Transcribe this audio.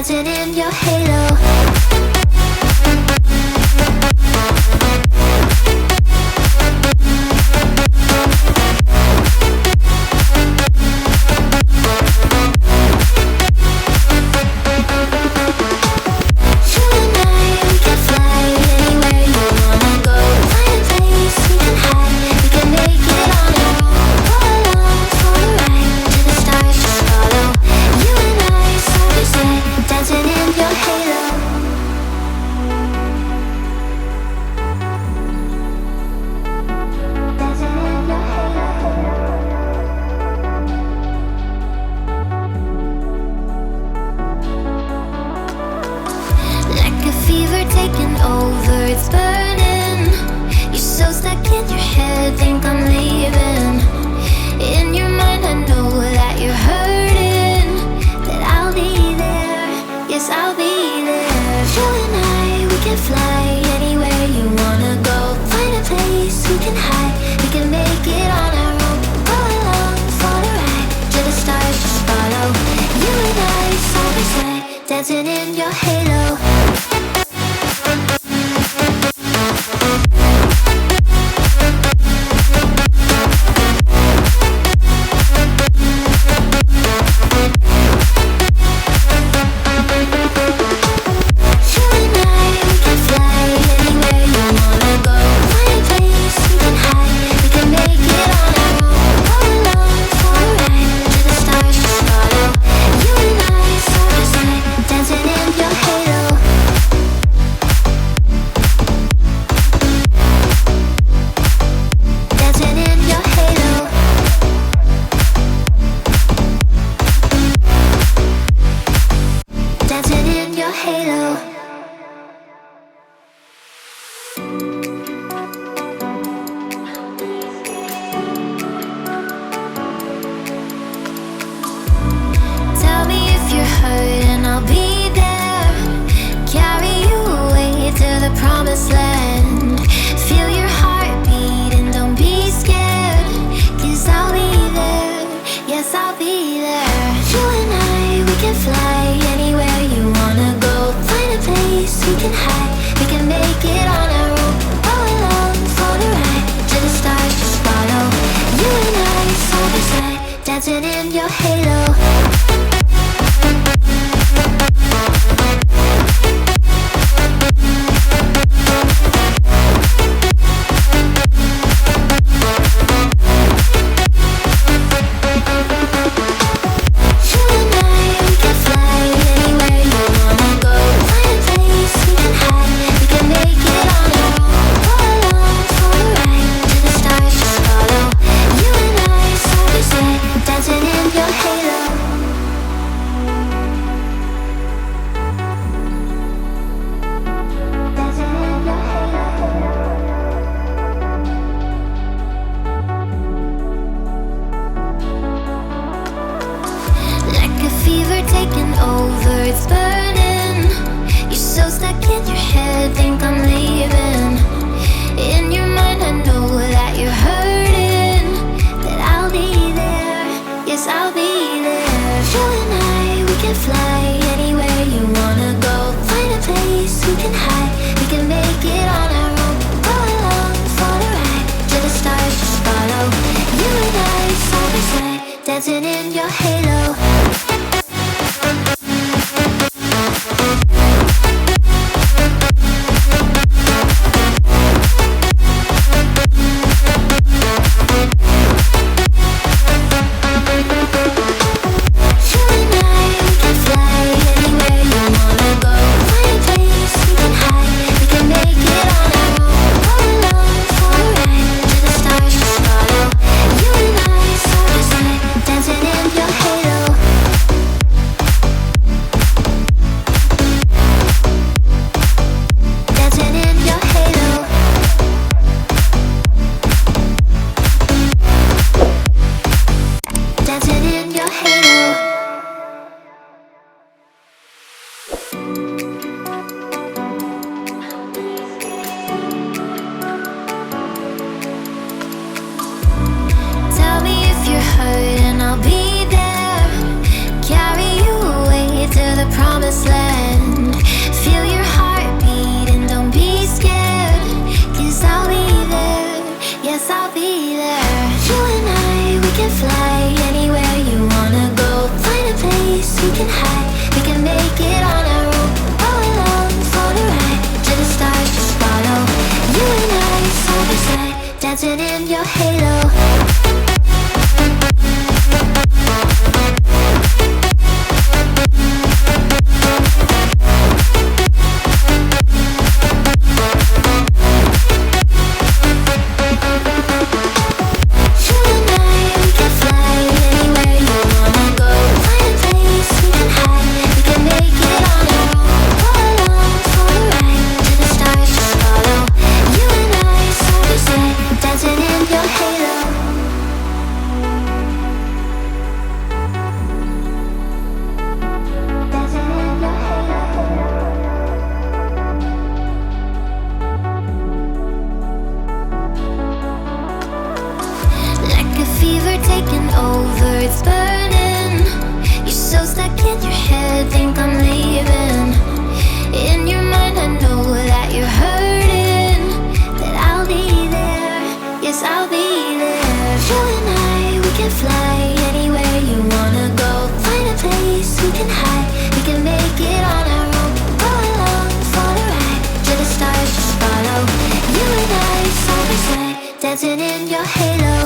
dancing in your halo. Dancing in your halo. Dancing in your halo. Taking over, it's burning. You're so stuck in your head, think I'm leaving. In your mind I know that you're hurting, that I'll be there, yes I'll be there. You and I, we can fly anywhere you wanna go. Find a place we can hide, we can make it on our own. Go along for the ride, to the stars just follow. You and I, side by side, dancing in your halo. land. Feel your heartbeat and don't be scared, 'cause I'll be there, yes I'll be there. You and I, we can fly anywhere you wanna go. Find a place we can hide, we can make it on our own. Go along for the ride, to the stars just follow. You and I, side by side, dancing in your halo. Taking over, it's burning. You're so stuck in your head, think I'm leaving. In your mind I know that you're hurting, that I'll be there, yes I'll be there. You and I, we can fly anywhere you wanna go. Find a place we can hide, we can make it on our own. Go along for the ride, to the stars just follow. You and I, side by side, dancing in your halo.